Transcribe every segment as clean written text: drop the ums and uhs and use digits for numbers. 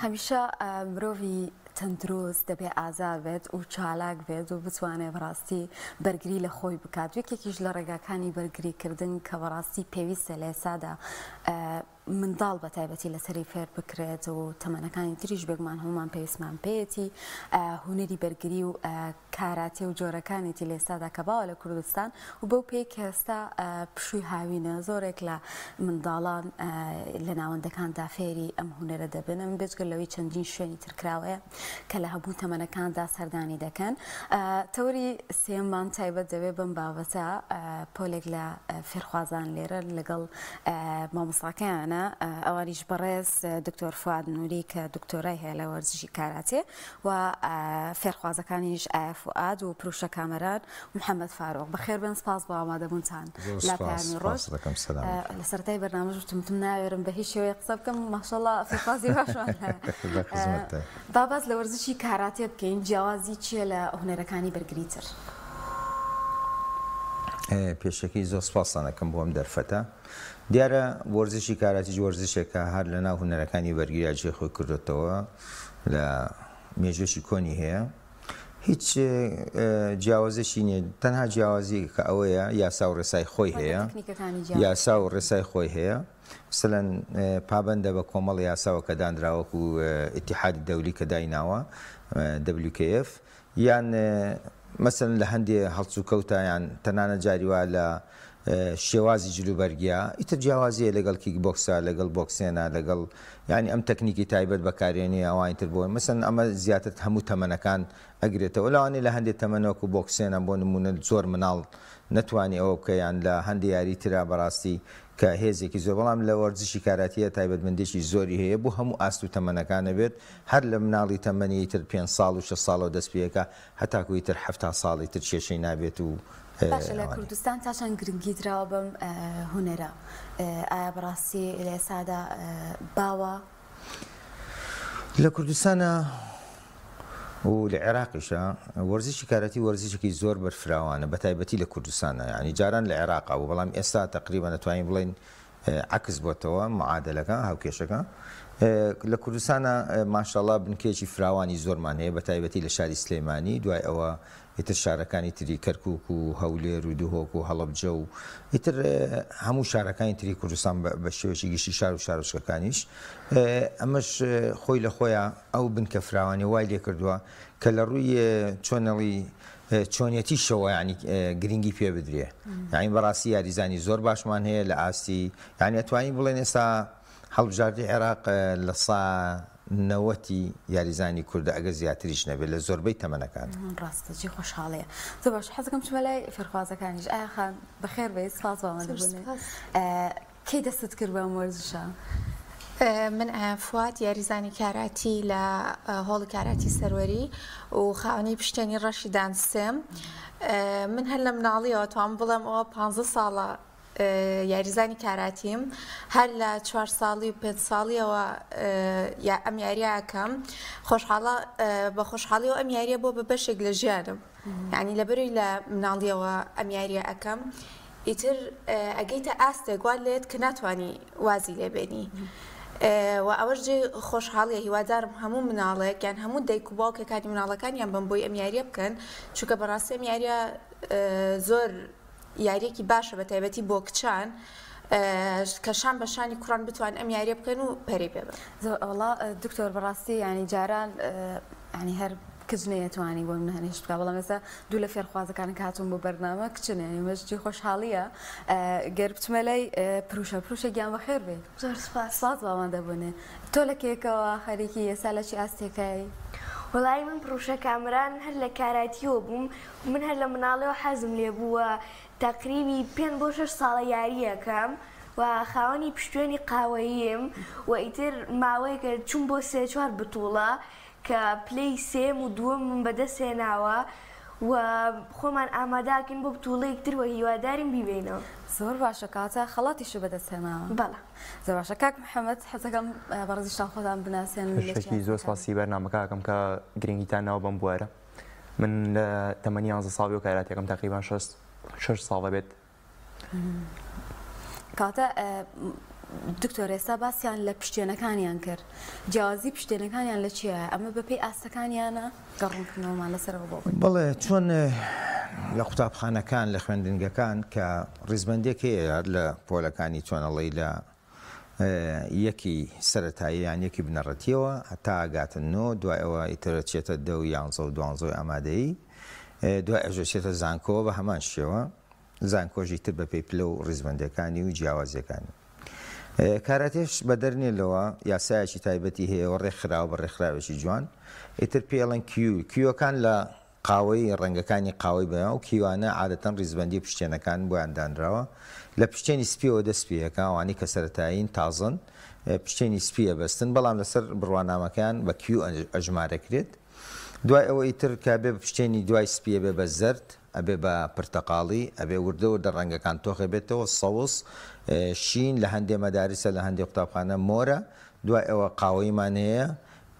هەمیشە مرۆڤی تەندروست دەبێ ئازاد بێت و چالاک بێت و بتوانێت بەڕاستی بەرگری لە خۆی بکات. یەکێکیش لە ڕێگاکانی بەرگریکردن کە بەڕاستی پێویستە لە ئێسادا منداڵ بە تایبەتی لەسەری فێر بکرێت و تەمەنەکانی تریش بێگمان هەمومان پێویستمان پێیەتی هونەری بەرگری و کاراتێ و جۆرەکانێتی لە ئێستادا کە باوە لە کوردستان و بەو پێی کە ئێستا پشووی هاوینە زۆرێک لە منداڵان لە ناوەندەکاندا فێری ئەم هونەرە دەبن. ئەم بێجگەلەوەی چەندین شوێنی ترکراوەیە کە لە هەبوو تەمەنەکاندا سەردانی دەکەن. تەوری سێمان تایبەت دەوێت بم بابەتە پۆلێک لە فێرخوازان لێرە لەگەڵ مامۆستاکەیانە ئەوانیش بەڕێز دکتۆر فواد نووری کە دکتۆرای هەیە لە وەرزشی کاراتێ و فێرخوازەکانیش ئایا فواد و پروشە کامەران محەممەد فاروق. بەخێر بن، سپاس بۆ ئامادەبوونتان لە پایانی ڕۆژ. لە سەرەتای بەرنامەژ وتم ناوێرم بە هیچ شێوەیە قسە بکەم، ماشەڵڵا فێرخوازی باشمان هەیە. باباز لە وەرزشی کاراتێ بکەین، جیاوازی چییە لە هونەرەکانی بەرگریتر؟ پێشەکەی زۆر سپاسانەکەم بۆ ئەم دەرفەتە. دیارە وەرزشی کاراتیش وەرزشێکە هەر لە ناو هونەرەکانی بەرگریە جێ خۆی کردوێتەوە، لە مێژوێکی کۆنی هەیە. هیچ جیاوازشی نییە، تەنها جیاوازی کە ئەوەیە یاسا و ڕێسای خۆی هەیە، یاسا و ڕێسای خۆی هەیە. مثلەن پابەندە بە کۆمەڵ یاساوە کە دانراوەکو ئیتیحادی دەولی کە دایناوە WKF، یان مەسەن لە هەندێ هەڵچ و کەوتە یان تەنانە جاریوا لە شێوازی جلوبەرگیا ئیتر جیاوازیە لەگەڵ کیک بۆکسە، لەگەڵ بۆکسێنە، لەگەڵ ینی ئەم تەکنیکی تایبەت بەکارێنی ئەوانتر بۆ مەسەن ئەمە زیاتر هەموو تەمەنەکان ئەگرێتەوە. لەوانەیە لە هەندێک تەمەنەوەکو بۆکسێنە بۆ نمونە زۆر مناڵ نەتوانی ئەوە بکەیان لە هەندێک یاری ترا بەڕاستی کە هێزێکی زۆر، بەڵام لە وەرزشی کاراتیە تایبەتمەندێکی زۆری هەیە بۆ هەموو ئاست و تەمەنەکانە بێت، هەر لە مناڵی تەمەنی تر 5 ساڵ و 6 ساڵەوە دەست پێەکە هەتاکوی تر 70 ساڵی تر کێشەی نابێت. و باشە لە کوردستان تا چەند گرنگی درراوە بەم هونەرە؟ ئایا بەڕاستی لە ئێسادا باوە؟ لە کوردستانە و لە عێراقیشە وەرزشی کاراتی وەرزشێکی زۆر بەرفراوانە، بە تایبەتی لە کوردستانە، ینی جاران لە عێراقا و بەڵام ئێستا تقریبا نەتوانین بڵین عکس بۆتەوە معادلەکە هاوکێشەکە. لە کوردستانە ماشەڵڵا بنکێکی فراوانی زۆرمان هەیە، بە تایبەتی لە شاری سلێمانی، دوای ئەوە ئیتر شارەکانی تری کەرکووک و هەولێر و دوهۆک و هەڵەبجە و ئیتر هەموو شارەکانی تری کوردستان بە شێوەیەکی گشتی شار و شارۆچکەکانیش. ئەمەش خۆی لە خۆیان ئەو بنکە فراوانی وای لێ کردووە کە لە ڕووی چۆنەڵی چۆنیەتی شەوە ینی گرنگی پێ بدرێ. یعنی بەڕاستی یاریزانی زۆر باشمان هەیە لە ئاستی، یعنی ئەتوانین بڵێن ئێستا هەڵبژاردی عێراق لە سا 90 یاریزانی کوردە ئەگە زیاتریش نەبێت لە زۆربەی تەمەنەکان. ڕاستە جێ خۆشحاڵەیە. زۆر باش، حەزەکەم چمە لای فێرخوازەکانیش. ئایا خان بەخێر بێت، سپاس بۆ ئامادەبوونێ. کەی دەستت کرد بەم وەرزشە؟ من فواد یاریزانی کاراتی لە هۆڵی کاراتی سەروەری و خاوەنی پشتێنی ڕەشی دانسم. من هەر لە مناڵیەوە توان بڵێم ئەوە 15 ساڵە یاریزانی کاراتیم، هەر لە 4 ساڵی و 5 ساڵیەوە ئەم یاریەکەم. خۆشحاڵە بە خۆشحاڵیەوە ئەم یاریە بۆ بە بەشێک لە ژیانم، یعنی لەبەروی لە مناڵیەوە ئەم یاریە ئەەکەم. ئیتر ئەگەیتە ئاستێک وا لێت کە ناتوانی وازی لێبێنی و ئەوەش جێ خۆشحاڵیە. هیوادارم هەموو مناڵێک یان هەموو دایک و باوکەکانی مناڵەکانیان بم بۆی ئەم یاریە بکەن، چونکە بەڕاستی ئەم یاریە زۆر یاریەکی باشە، بە تایبەتی بۆ کچان کە شان بە شانی کوڕان بتوان ئەم یاریە بکەن و پەرەی پێ بن. وەڵا دکتۆر بەڕاستی ینی جاران ینی هەر کچ نەیەتوانی بۆ من هەنیشت بکە، بەڵام ئێستا دوو لە فێرخوازەکان کە هاتوون بۆ بەرنامە کچن، ینی مەژی خۆشحاڵیە. گەر بچمە لای پروشە گیان بەخێر بێت. زۆر سپاس بۆ ئامادەبوونێ. تۆ لە کێکەوە خەریکی ئێستا لە چی ئاستێکایی؟ وەڵای من پروشە کامران هەر لە کاراتیەوە بووم، من هەر لە مناڵەوە حەزم لێ بووە تقریبی 5 بۆ 6 ساڵە یاریەکەم و خاوەنی پشتێنی قاوەییم و ئیتر ماوەیەکە چوون بۆ 3-4 بتوڵە کە پلەی سێم و دووەم من بەدەستێناوە و خۆمان ئاماداکەین بۆ بتوڵەیەکتر و هیوادارین بیبێنەوە. زۆر باشە، کاتە خەڵاتیشە بەدەستێناوە. بەڵێ زۆر باشە. کاک محەممەد حەزەکەم بەڕێزیشتان خۆتان بناسێن. شتێکی زۆر سپاسی بەرنامەکەکەم کە گرنگیتان ناوە بەم بوارە. من لە تەمەنی 11 ساڵی و کاراتێکم تقریبان 6 ساڵە بێت. کاتە دکتۆر ئێستا باسییان لە پشتێنەکانیان کرد جیازی پشتێنەکانیان لە چیە ئەمە بەپێی ئاستەکانیانە گەڕونکردنەوەمان لەسەرەوە بۆ بەڵێ چۆن لە قوتابخانەکان لە خوێندنگەکان کە ڕیزبەندێک هەیە لە پۆلەکانی چۆنەڵی لە یەکی سەرەتایی یان یەکی بنەڕەتیەوە هەتا ئاگاتن نۆ دوای ئەوە ئیترە چێتە 10 و 11 و 12 ئامادەیی دوای ئەژۆچێتە زانکۆ بە هەمان شێوە زانکۆژی تر بەپێی پلە و ڕیزبەندەکانی و جیاوازیەکانی کاراتێش بە دەرنێلەوە یاسایەکی تایبەتی هەیە و ڕێکخراوە بە ڕێکخراوێکی جوان ئیتر پێڵەن کیوەکان لە قاوەی ڕەنگەکانی قاوەی بەیان و کیوانە عادەتەن ڕیزبەندی پشتێنەکان بۆیان دانراوە لە پشتێنی سپیەوە دەستپێەکە ئەوانی کە سەرەتایین تازن پشتێنی سپیە بەستن بەڵام لەسەر بڕوانامەکان بە کیو ئەژمارەکرێت دوای ئەوە ئیتر کە بێ پشتێنی دوای سپیە بێ بە زەرد ئەبێ بە پرتەقاڵی ئەبێ وردە ڕەنگەکان تۆخێ بێتەوە سەوس شین لە هەندێک مەدارسە لە هەندێک قوتابخانە مۆرە دوای ئەوە قاوەیمان هەیە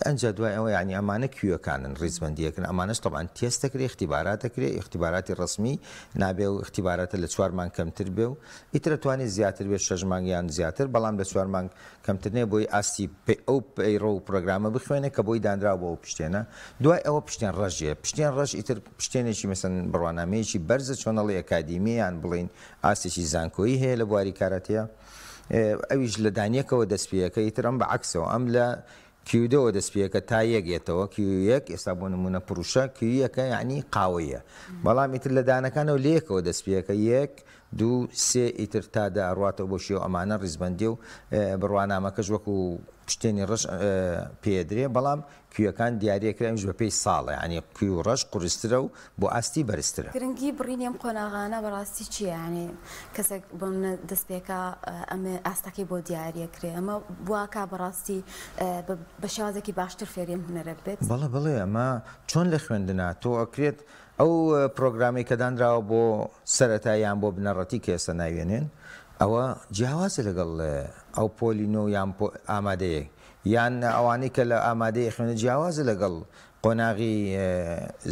ئەنجا دوای ئەوە یعنی ئەمانە کوێکانن ڕیزبەندیەکەن ئەمانش طبعاً تێستەکرێ اختیباراتەکرێ اختیباراتی ڕسمی نابێ و اختیباراتە لە 4 مانگ کەمتر بێ و ئیترە توانێت زیاتر بێت 6 مانگیان زیاتر بەڵام لە 4 مانگ کەمتر نێ بۆی ئاستی ئەو پەیڕۆ و پرۆگرامە بخوێنێت کە بۆی دانراوە بۆ پشتێنە دوای ئەوە پشتیان ڕەژێ پشتیان ڕەش ئیتر پشتێنێکی مەسەن بڕوانامەیەکی بەرزە چۆنەڵی ئەکادیمیان بڵین ئاستێکی زانکۆیی هەیە لە بواری کاراتەیە ئەویش لە دانیەکەوە دەستپێەکە ئیتر ئەم بە عەکسەوە ئەم لە کیودەوە دەستپێکە تا یەکێتەوە کیویەک ئێستا بۆ نمونە پروشە کیویەکە یعنی قاوەیە بەڵام ئیتر لە دانەکانەوە لەیەکەوە دەستپێەکە 1 2 3 ئیتر تادا ئەڕاتەوە بۆ شێوە ئەمانە ڕیزبەندی و بڕوانامەکەش وەکو پشتێنی ڕەش پێدرێ بەڵام کوێەکان دیارەکرامیش بە پێی ساڵە ینی کوی و ڕەش قورسترە و بۆ ئاستی بەرزترە گرنگی بڕینیم قۆناغانە بەڕاستی چییە ینی کەسێک بۆ دەستپێکە ئەمە ئاستەکەی بۆ دیارەکرێ ئەمە بواکە بەڕاستی بە شێوازێکی باشتر فێریم هونەرە بێت بەڵێ ئەمە چۆن لە خوێندنا تۆ ئەکرێت ئەو پرۆگرامی کە دانراوە بۆ سەرەتاییان بۆ بنەڕەتی کە ئێستا ناوێنێن ئەوە جیاوازە لەگەڵ ئەو پۆلینۆ یان ئامادەیە یان ئەوانەی کە لە ئامادەیە خوێنە جیاوازە لەگەڵ قۆناغی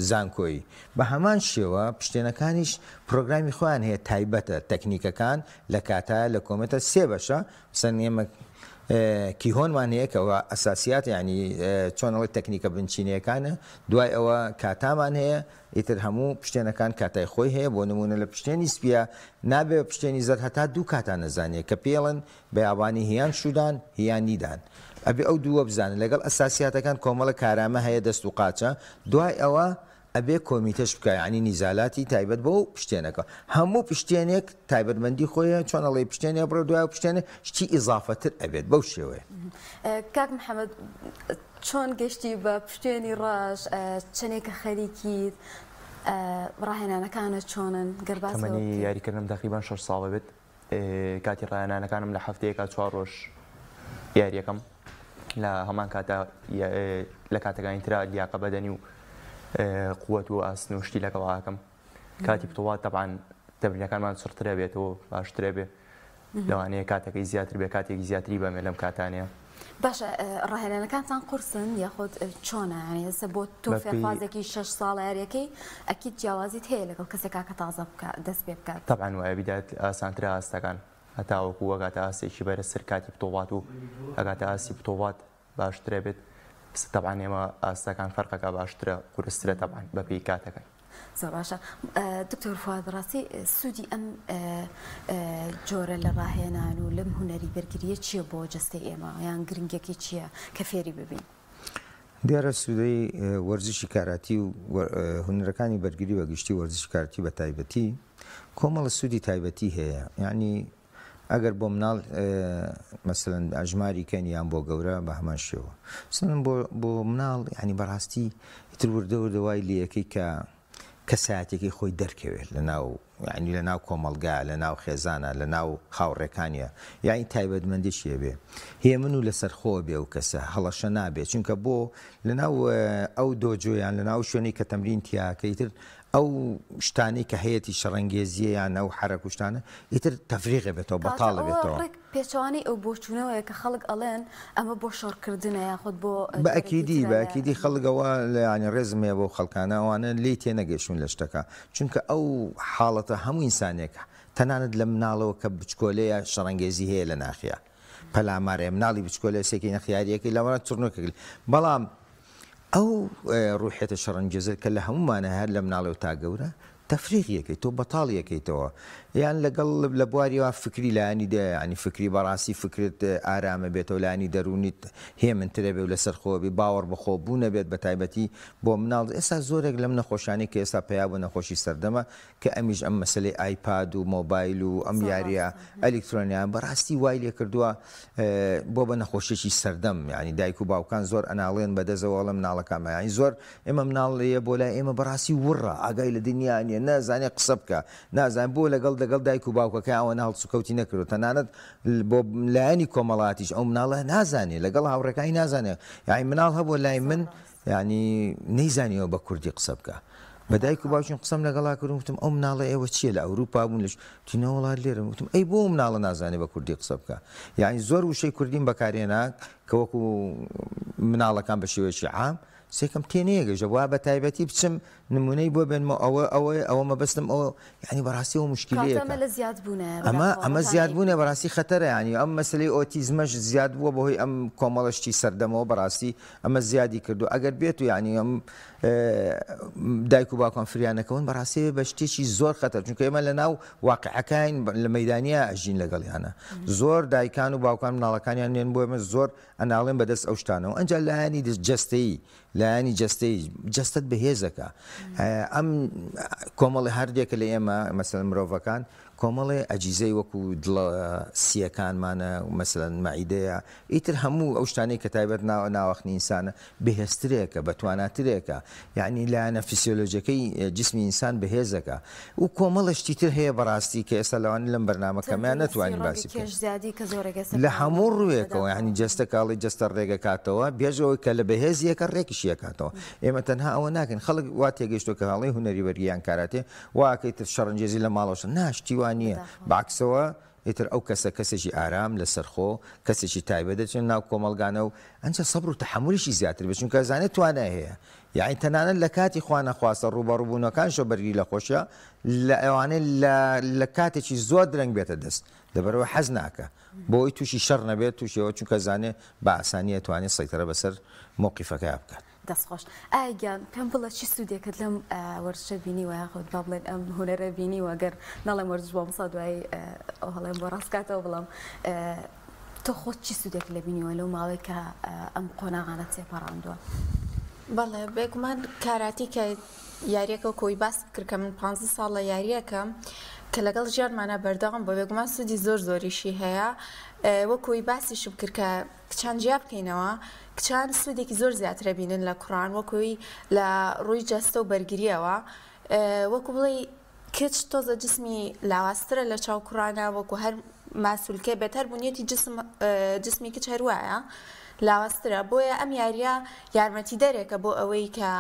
زانکۆی بە هەمان شێوە پشتێنەکانیش پرۆگرامی خۆیان هەیە تایبەتە تەکنیکەکان لە کاتایە لە کۆمەتە 3 بەشە سەر ئێمە کیهۆنمان هەیە کەەوە ئەساسیات ینی چۆنەوەی تەکنیکە بنچینەکانە دوای ئەوە کاتامان هەیە ئیتر هەموو پشتێنەکان کاتای خۆی هەیە بۆ نمونە لە پشتێنی سپیە نابێ پشتێنی زەر هەتا 2 کاتان نەزانێت کە پێڵن بەیابانی هیان شودان هیان نیدان ئەبێ ئەو دووە بزانن لەگەڵ ئەساسیاتەکان کۆمەڵە کارامە هەیە دەست و قاچە دوای ئەوە ئەبێ کۆمیتەش بکە ینی نیزالاتی تایبەت بۆ پشتێنەکە هەموو پشتێنێک تایبەتمەندی خۆیە چۆنەڵی پشتێنێ بڕە دوای پشتێنە شتی ئیزافەتر ئەبێت بەو شێوەیە کاک محەممەد چۆن گەشتی بە پشتێنی ڕەش چنێکە خەریکیت ڕاهێنانەکانە چۆنن گەرباسمەنی یاریکردنم تقریبان 6 ساڵە بێت کاتی ڕاهێنانەکانم لە هەفتەیەکە 4 ڕۆژ یاریەکەم لە هەمان کاتە لە کاتەکانی ترا لیاقە بەدەنی و قووەت و ئاسن و شتی لەگەڵاکەم کاتی بتوات تەبعاً تەمرینەکانمان سڕترە بێتەوە باشترە بێ لەوانەیە کاتەکەی زیاتر بێ کاتێکی زیاتری بەمێ لەم کاتانەیە باشە ڕاهێنانەکانتان قورسن یاخود چۆنە ینی بۆ تۆ فێرفازێکی 6 ساڵ یاریەکەی ئەکید جیاوازیت هەیە لەگەڵ کەسێکا کە تازە دەست پێ بکات تەبعاً وایە بیدات ئاسانترە ئاستەکان هەتاوەکو وەگاتە ئاسێکی بەرزتر کاتی بتۆڵات و ئەگاتە ئاسی بتۆڵات باشترە بێت طبعاً ئێمە ئاستەکان فەرقەکە باشترە قورسترە طبعاً بەپێی کاتەکەی زۆر باشە دکتۆر فواد ڕاستی سوودی ئەم جۆرە لە ڕاهێنان و لەم هونەری بەرگریە چییە بۆ جەستەی ئێمە یان گرنگێکی چییە کە فێری ببین دیارە سوودەی وەرزشی کاراتی و هونەرەکانی بەرگری و گشتی وەرزشی کاراتی بە تایبەتی کۆمەڵە سوودی تایبەتی هەیە یعنی ئەگەر بۆ مناڵ مەسەلەن ئەژماری کەنیان بۆ گەورە بە هەمان شێوە سنن بۆ مناڵ ینی بەڕاستی ئیتر وردەوردەوای لەکەی کە ساعتێکی خۆی دەرکەوێت لە ناو ینی لە ناو کۆمەڵگا لە ناو خێزانە لە ناو خاوڕێکانیە یانی تایبەتمەندیشیە بێ هێ من و لەسەر خۆ بێ و کەسە هەڵەشە نابێت چونکە بۆ لە ناو ئەو دۆجۆیان لە ناو شوێنی کە تەمرین تیاکەیتر ئەو شتانی کە هەیەی شەڕەنگێزیە یان ئەو حرەک و شتانە ئیتر تەفریغ بێتەوە بەتاڵە بێتەوە پێچوانی ئەو بۆچوونەوەیە کە خەڵک ئەڵێن ئەمە بۆ شۆڕکردنە یاخود بۆ بەئەکیدی خەڵگەوە لە ینی ڕێزمێ بۆ خەڵکانەوانە لێی تێنەگەشتون لە شتەکە چونکە ئەو حاڵەتە هەموو ئینسانێک تەنانەت لە مناڵەوە کە بچکۆلەیە شەڕەنگێزی هەیە لە ناخیا پەلامارێ مناڵی بچکۆ لە سێکی نەخیاریەکەی لەوانە چڕنۆکە بەڵام ئەو ڕوحێتە شەڕەنگێزر کە لە هەمومانە هەر لە مناڵێ تا گەورە تەفریقیەکەی تۆ بەتاڵیەکەیتەوە یان لەگەڵ لە بواریەوە فکری لایانی ینی فکری بەڕاستی فکرت ئارامە بێتەوە لانی دەرونیت هێمنترە بێ و لەسەر خۆبی باوەڕ بەخۆ بوونە بێت بە تایبەتی بۆ مناڵ ئێستا زۆرێک لەم نەخۆشانی کە ئێستا پیا بۆ نەخۆشی سەردەمە کە ئەمیش ئەم مەسلەی ئایپاد و مۆبایل و ئەم یاریە ئەلکترۆنیان بەڕاستی وای لێ کردووە بۆ بە نەخۆشیێکی سەردەم ینی دایک و باوکان زۆر ئەناڵێن بەدەزەوەڵە مناڵەکانمە ینی زۆر ئێمە مناڵەیە بۆ لای ئێمە بەڕاستی وڕە ئاگای لە دنیاە نازانێت قسە بکە نازان بۆ لەگەڵ دایک و باوکەکە ئەوە ناڵچوکەوتی نەکرد تەنانەت بۆ لایەنی کۆمەڵاتیش ئەو مناڵە نازانێت لەگەڵ هاوڕێکانی نازانێت یعنی مناڵ هەبوو لای من ینی نەیزانیەوە بە کوردی قسە بکە بە دایک و باوکم قسەم لەگەڵا کردم وتم ئەو مناڵە ئێوە چییە لە ئەوروپا بوون لەش تینەوەڵات لێرە وتم ئەی بۆ مناڵە نازانێت بە کوردی قسە بکە یعنی زۆر وشەی کوردیم بەکارێنا کە وەکو مناڵەکان بە شێوەیەکی عام سێکەم تێنەیەگەژە وا بە تایبەتی بچم نمونەی بۆ بێنمە ئەوە مەبەستم ئەوە ینی بەڕاستی و مشکلەیە ئەمە زیادبوونە بەڕاستی خەتەرە ینی ئەم مەسلەی ئۆتیزمەش زیاد بووە بەهۆی ئەم کۆمەڵەشتی سەردەمەوە بەڕاستی ئەمە زیادی کردو ئەگەر بێت و ینی ئەم دایک و باوکان فریانەکەون بەڕاستی بە شتێکی زۆر خەتەر چونکە ئێمە لە ناو واقعەکان لە مەیدانیا ئەژین لەگەڵیانە زۆر دایکان و باوکان مناڵەکانیان نێن بۆ ئێمە زۆر ئەناڵێن بەدەست ئەو شتانەوە ئەنجا لایانی جەستەی لایانی جەستت بەهێزەکە ئەم کۆمەڵی هەردێکە لە ئێمە مەسەڵەن مرۆڤەکان کۆمەڵێ ئەجیزەی وەکو دڵە سیەکانمانە مەسەڵەن مەعیدەیە ئیتر هەموو ئەو شتانەی کە تایبەت ناوەخنی ئینسانە بەهێزترێکە بەتواناترێکە یعنی لایەنە فیسیۆلۆژیەکەی جسمی ئینسان بەهێزەکە و کۆمەڵەشتی تر هەیە بەڕاستی کە ئێستا لەوانی لەم بەرنامەکەمیان نەتوانین باسی لە هەموو ڕوویەکەوە ینی جەستە کاڵی جەستە ڕێگە کاتەوە بێژەوەی کە لە بەهێزیەکە ڕێکیشیە کاتەوە ئێمە تەنها ئەوە ناکەین خەڵک وا تێگەیشتۆ کە هەڵی هونەری وەرگیان کاراتێ واکەیتر شەڕەنگێزی لە ماڵەوە ناشتی وانە باکسەوە ئیتر ئەو کەسێکی ئارام لەسەرخۆ کەسێکی تایبەت دەچێن ناو کۆمەلگانە و ئەنجە سەبر و تەحمولیشی زیاتر بێت چونکە زانێت توانای هەیە یعنی تەنانەت لە کاتی خوا نەخواستە ڕوبەڕووبوونەکانشۆ بەرگری لە خۆشیە لە ئەوانەی لە کاتێکی زۆر درەنگ بێتە دەست لەبەرەوە حەز ناکە بۆی تووشی شەڕ نەبێت تووشیەوە چونکە زانێت بە ئاسانیە توانێت سەیتەرە بەسەر مۆقیفەکە بکات دەستخۆش ئاگیان پێم بڵە چی سوودێکت لەم وەرزشە بینی و یاخود با بڵێن ئەم هونەرە بینی و ئەگەر نەڵێم وەرزش بۆ مسا دوای ئەو هەڵێم بۆ ڕاستکاتەوە بڵام تۆ خۆت چی سوودێک لە بینیوە لەو ماڵێک کە ئەم قۆناغانە تێپەڕاندووە بەڵێ بێگومان کاراتی کە یاریەکە کۆی باس کرد کە من 15 ساڵ لە یاریەکەم کە لەگەڵ ژیانمانە بەردەوام بۆ بێگومان سوودی زۆریشی هەیە وەکوی باسیشم کرد کە کچان جیا بکەینەوە کچان سوودێکی زۆر زیاترە بینن لە کوڕان وەکوی لە ڕووی جەستە و بەرگریەوە وەکو بڵێ کچ تۆزە جسمی لاواسترە لە چاو کوڕانە وەکو هەر ماسوولکە بێت هەر بوونیەتی جسمی کچ هەروایە لاواسترە بۆیە ئەم یاریە یارمەتی دەرێکە بۆ ئەوەی کە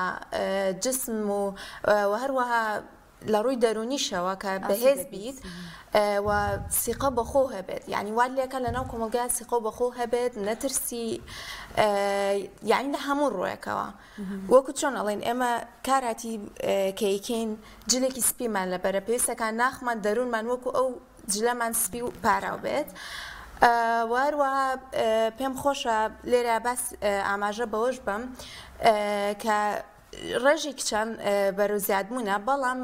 جسم و هەروەها لە ڕووی دەرونیشەوە کە بەهێز بیت و سیقە بەخۆ هەبێت یعنی وا لێکە لە ناو کۆمەلگای سیقە بەخۆ هەبێت نەترسی یعنی لە هەموو ڕۆیەکەوە وەکو چۆن ئەڵێن ئێمە کاراتی کەیکەین جلێکی سپیمان لە بەرە پێویستەکان ناخمان دەروونمان وەکو ئەو جلەمان سپی و پاراو بێت وهروەها پێم خۆشە لێرە باس ئاماژە بەوەش بم کە ڕێژی کچان بەرەو زیادبوونە بەڵام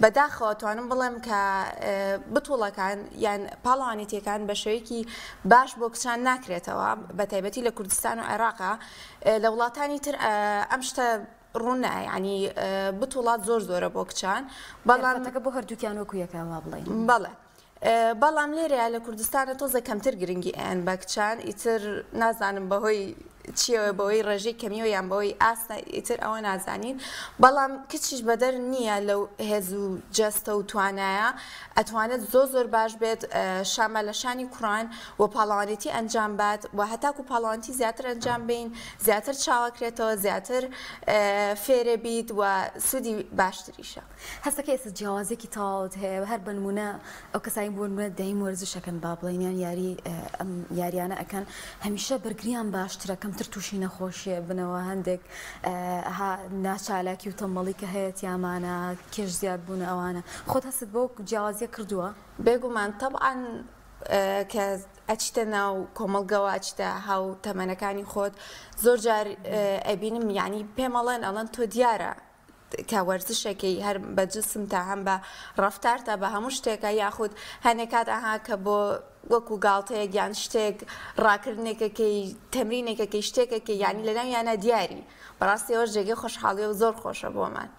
بەداخەوە توانم بڵێم کە بتوڵەکان یان پاڵەوانێتیەکان بە شێوەیەکی باش بۆ کچان ناکرێتەوە بە تایبەتی لە کوردستان و عێراقا لە وڵاتانی تر ئەم شتە ڕوونە ینی بتوڵات زۆرە بۆ کچان بەڵامەکە بۆ هەردووکیان وەکو یەکەوە بڵێن بەڵێ بەڵام لێرەیە لە کوردستانە تۆزە کەمتر گرنگی ئەیان بە کچان ئیتر نازانم بەهۆی چیەوە بەوەی ڕێژەی کەمیەوە یان بەوەی ئاستا ئیتر ئەوە نازانین بەڵام کچیش بەدەر نییە لەو هێز و جەستە و توانایە ئەتوانێت زۆر باش بێت شامە لە شانی کوڕان و پاڵەوانێتی ئەنجام بات و هەتاکو پاڵەوانتی زیاتر ئەنجام بین زیاتر چاوەکرێتەوە زیاتر فێرە بیت و سوودی باشتریشە هەستەکە ئێستا جیاوازێکی تاوت هەیە هەر بنمونە ئەو کەسایی بۆ نمونە دەیم وەرزشەکەن با بڵێنیان یاریانە ئەکەن هەمیشە بەرگریان باشترە کەمتر تووشی نەخۆشیە بنەوە هەندێک ناچالاکی و تەمەڵی کە هەیە یامانە کێش زیاد بوون ئەوانە خۆت هەست بۆ جیاوازیە کردووە بێگومان طبعاً کە ئەچتە ناو کۆمەڵگەوە ئەچتە هاو تەمەنەکانی خۆت زۆر جار ئەبینم یعنی پێمەڵێن ئەڵەن تۆ دیارە کە وەرزشێکی هەر بە جسم تا هەم بە ڕەفتار تا بە هەموو شتێکە یاخود هەنێکات ئەها کە بۆ وەکو گاڵتەیەک یان شتێک ڕاکردنێکەکەی تەمرینێکەکەی شتێکەکەی یعنی لەناو یانە دیاری بەڕاستیەوە جێگەی خۆشحاڵی و زۆر خۆشە بۆمان.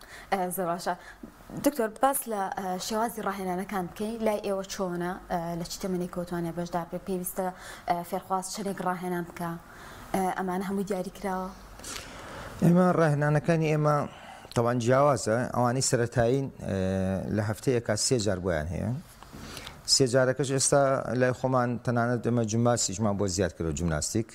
زۆر باشە. دکتۆر باس لە شێوازی ڕاهێنانەکان بکەین لای ئێوە چۆنە لە چ تەمەنێک کۆتوانێت بەشدار بێت پێویستە فێرخواست چەندێک ڕاهێنان بکە ئەمانە هەمووی دیاری کراوە؟ ئێمە ڕاهێنانەکانی ئێمە تەوان جیاوازە ئەوانەی سەرەتایین لە هەفتەیەکە 3 جار بۆیان هەیە 3 جارەکەش ئێستا لای خۆمان تەنانەت ئەمە جیمناستیکمان بۆ زیاد کردەوە جیمناستیک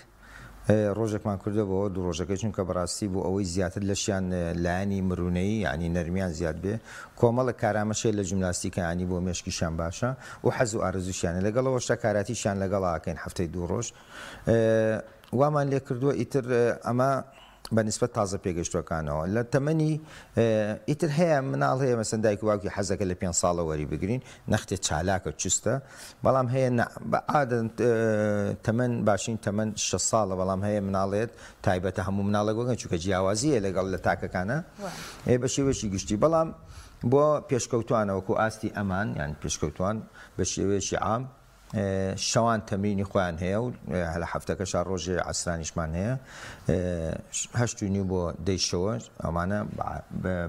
ڕۆژێکمان کردەوە 2 ڕۆژەکە چونکە بەڕاستی بۆ ئەوەی زیاتر لەشیان لایەنی مرونەیی ینی نەرمیان زیاد بێ کۆمەڵە کارامەشەی لە جیمناستیکە ینی بۆ مێشکیشان باشە و حەز و ئارزوشیانە لەگەڵەوە شتە کاراتیشان لەگەڵاکەین هەفتەی 2 ڕۆژ وامان لێ کردووە ئیتر ئەمە بەنسبەت تازە پێگەشتوەکانەوە لە تەمەنی ئیتر هەیە مناڵ هەیە مەسەن دایک وڵکی حەزەکە لە 5 ساڵە وەری بگرین نەختێ چالاکە چستە بەڵام هەیە عادەن تەمەن باشین تەمەن 6 ساڵە بەڵام هەیە مناڵێت تایبەتە هەموو مناڵەگەن چونکە جیاوازیە لەگەڵ لە تاکەکانە بە شێوەیەکی گشتی بەڵام بۆ پێشکەوتوانەوەکو ئاستی ئەمان یان پێشکەوتوان بە شێوەیەکی عام شەوان تەمرینی خۆیان هەیە و لە هەفتەکەش ڕۆژێ عەسرانیشمان هەیە 8:30 بۆ 10 ئەمانە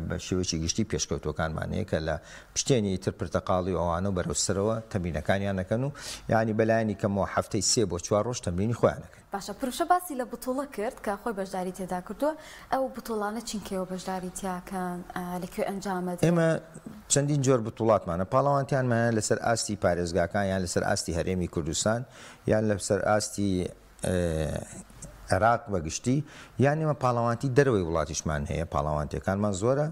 بە شێوەیەکی گشتی پێشکەوتوەکانمان هەیە کە لە پشتێنی تر پرتەقاڵی ئەوانە و بەرەوسەرەوە تەمرینەکانیان نەکەن و یعنی بەلایانی کەمەوە هەفتەی 3 بۆ 4 ڕۆژ تەمرینی خۆیان نەکەن. باشە پروشە باسی لە بتوڵە کرد کە خۆی بەشداری تێدا کردووە ئەو بتوڵانە چینکەوە بەشداری تیاکەن لەکوێ ئەنجامەت ئێمە چەندین جۆر بتوڵاتمانە پاڵەوانتیانمانە لەسەر ئاستی پارێزگاکان یان لەسەر ئاستی هەرێمی کوردستان یان لەسەر ئاستی عێراق بەگشتی یان ئێمە پاڵەوانتی دەرەوەی وڵاتیشمان هەیە پاڵەوانتیەکانمان زۆرە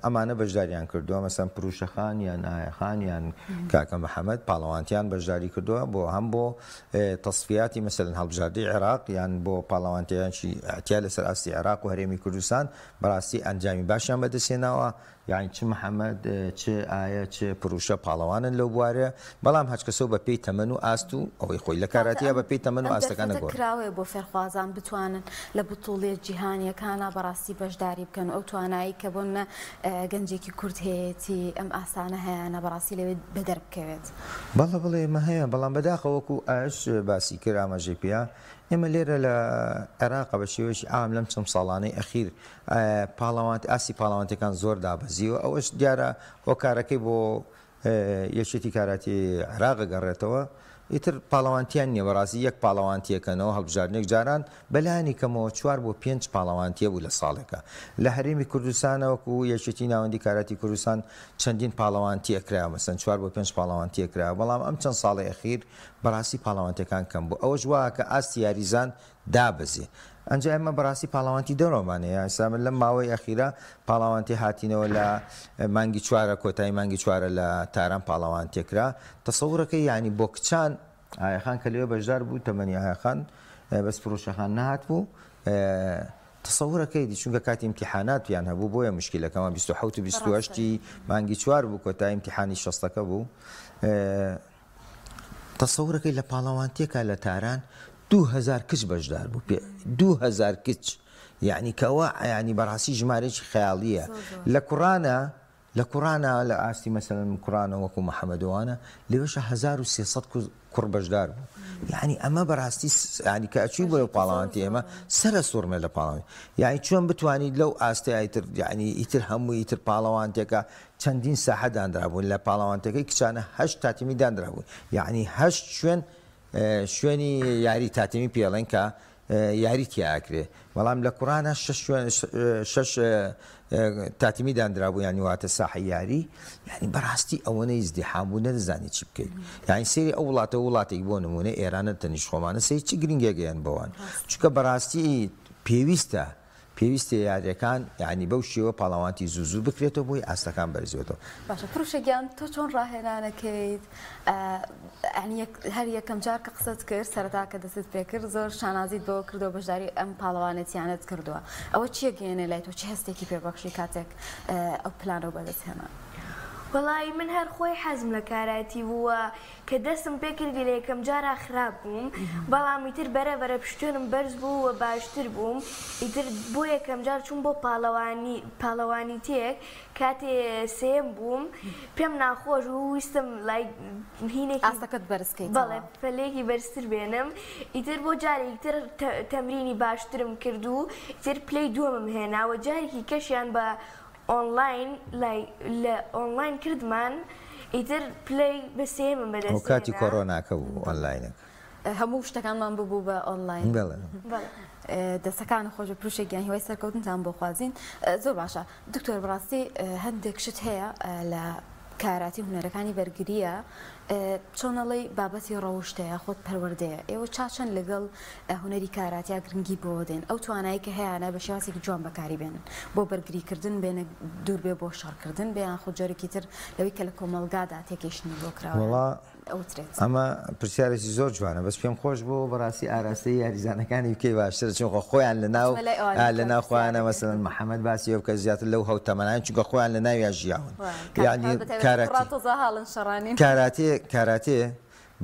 ئەمانە بەشداریان کردووە مەسەن پروشەخان یان ئایەخان یان کاکە محەممەد پاڵەوانتیان بەشداری کردووە بۆ هەم بۆ تەصفیاتی مەسەن هەڵبژاردەی عێراق یان بۆ پاڵەوانتیانشی ئەتیا لەسەر ئاستی عێراق و هەرێمی کوردستان بەڕاستی ئەنجامی باشیان بەدەستێناوە یعنی چ محەممەد چ ئایا چ پروشە پاڵەوانن لەو بوارە بەڵام هەچ کەسەوە بە پێی تەمەن و ئاست و ئەوەی خۆی لە کاراتیە بە پێی تەمەن و ئاستەکان نەگۆڕاوێ بۆ فێرخوازان بتوانن لە بتوڵێت جیهانیەکانە بەڕاستی بەشداری بکەن ئەو توانایی کە بۆنە گەنجێکی کورد هەیەی ئەم ئاسانە هەیەە بەڕاستی لەوێ بەدەر بکەوێت بەڵە بڵێ ئمە هەیە بەڵام بەداخەوەکو ئاش باسی کرد ئاماژێپیا ئێمە لێرە لە عێراق بە شێوەیەکی ئام لەم چەند ساڵانەی ئەخیر ئاسی پاڵەوانتەکان زۆر دابەزیوە ئەوەش دیارە هۆکارەکەی بۆ یەکێتی کاراتی عێراق گەڕێتەوە ئیتر پاڵەوانتیان نییە بەڕاستی یەک پاڵەوانتیەکەنەوە هەڵبژاردنێک جاران بەلایانی کەمەوە 4 بۆ 5 پاڵەوانتیە بوو لە ساڵێکە لە هەرێمی کوردستانەوەکو یەکێتی ناوەندی کاراتی کوردستان چەندین پاڵەوانتی ئەکرا مەسەن 4 بۆ 5 پاڵەوانتی ئەکرا بەڵام ئەم چەند ساڵی ئەخیر بەڕاستی پاڵەوانتەکان کەم بوو ئەوەش وایە کە ئاستی یاریزان دابەزێ ئەنجا ئەمە بەڕاستی پاڵەوانتی دەرۆمانەیە ئێستا لەم ماوەی ئەخیرە پاڵەوانتی هاتینەوە لە مانگی 4 کۆتایی مانگی 4 لە تاران پاڵەوانتێکرا تەسەوورەکەی یعنی بۆ کچان ئایەخان کە لێوە بەشدار بوو تەمەنی ئایەخان بەس پرۆشەخان نهات بوو تەسەوورەکەی دی چونکە کاتی ئیمتیحاناتیان هەبوو بۆیە مشکلەکەمان 27 و 28 مانگی 4 بوو کۆتایی ئیمتیحانی 6ەکە بوو تەسەوورەکەی لە پاڵەوانتێکە لە تاران 2000 کچ بەشدار بوو 2000 کچ یعنی کەەوە ینی بەڕاستی ژمارەی خەیاڵیە لە کوڕانە لە ئاستی مەسەلەن کوڕانە وەکو محەممەدوانە لێوەشە 1300 کوڕ بەشدار بوو یعنی ئەمە بەڕاستی ینی کە ئەچوی بۆ پاڵەوانتی ئێمە سرە سوورمە لە پاڵەوانی یعنی چۆن بتوانیت لەو ئاستی ئایتر ینی ئیتر هەموو ئیتر پاڵەوانتێکە چەندین ساحە دانرابوون لە پاڵەوانتەکەی کچانە 8 تاتیمی دانرابوون یعنی 8 شوێنی یاری تاتیمی پێڵێن کە یاری تیاکرێ بەڵام لە کوڕانە 6 تاتیمی دانرابوو یانی واتە ساحە یاری یعنی بەڕاستی ئەوەنەی زدیحام بوو نەدەزانی چی بکەیت یعنی سێری ئەو وڵاتێک بۆ نمونە ئێرانە تەنیش خۆمانە سەی چی گرنگێگەیان بەوان چونکە بەڕاستی پێویستە یاریەکان ینی بەو شێوە پاڵەوانتی زوو بکرێتەوە بۆی ئاستەکان بەرزێتەوە باشە پروشەگیان تۆ چۆن ڕاهێنانەکەیت هەر یەکەم جار کە قسەت کرد سەرەتا کە دەست پێ کرد زۆر شانازیت بەوە کردەوە بەشداری ئەم پاڵەوانەتیانت کردووە ئەوە چیە گەێنێ لای تۆ چه هەستێکی پێبەخشی کاتێک ئەو پلانەوە بەدەستهێنا وڵی من هەر خۆی حەزم لە کاراتی بووە کە دەستم پێکردی لە یەکەم جارە خراپ بووم بەڵام ئیتر بەرەبەرە پشتێنم بەرز بوو و باشتر بووم ئیتر بۆ یەکەم جار چوون بۆ پاڵەوانی تێک کاتێ سێم بووم پێم ناخۆش و ویستم لای هینێکی ئاستەکەت بەرزکەیت بەڵێ پەلێکی بەرزتر بێنم ئیتر بۆ جارێکتر تەمرینی باشترم کرد و ئیتر پلەی دووەمم هێناوە جارێکی کەشیان بە ئۆنلاین لە ئۆنلاین کردمان ئیتر پلەی بە سێمم بەدەست ئەو کاتی کۆڕۆناکە بوو ئۆنلاینەکە هەموو شتەکانمان ببوو بە ئۆنلاین دەستەکان خۆش پرۆژێکیان هیوای سەرکەوتنتان بۆ خوازین زۆر باشە دکتۆر بەڕاستی هەندێک شت هەیە لە کاراتی هونەرەکانی بەرگریە چۆنەڵی بابەتی ڕەوشتەیە خۆت پەروەردەیە ئێوە چاچەند لەگەڵ هونەری کاراتیا گرنگی بۆ دێن ئەو توانایی کە هەیەە بە شێوازێکی جوان بەکاری بێنن بۆ بەرگریکردن بێنە دوور بێ بۆ شەڕکردن بێیان خۆ جۆرەی تر لەوەی کە لە کۆمەلگادا تێکێشتنی بۆ کراوە ئەمە پرسیارێکی زۆر جوانە بەس پێم خۆش بۆ بەڕاستی ئاراستەی یاریزانەکانی بکەی باشتر چونکە خۆیان لە ناو خۆیانە مەسەڵەن محەممەد باسی ئەو کە زیاتر لەو هەوتەمەنان چونکە خۆیان لە ناویان ژیاون یعنی کاراتێ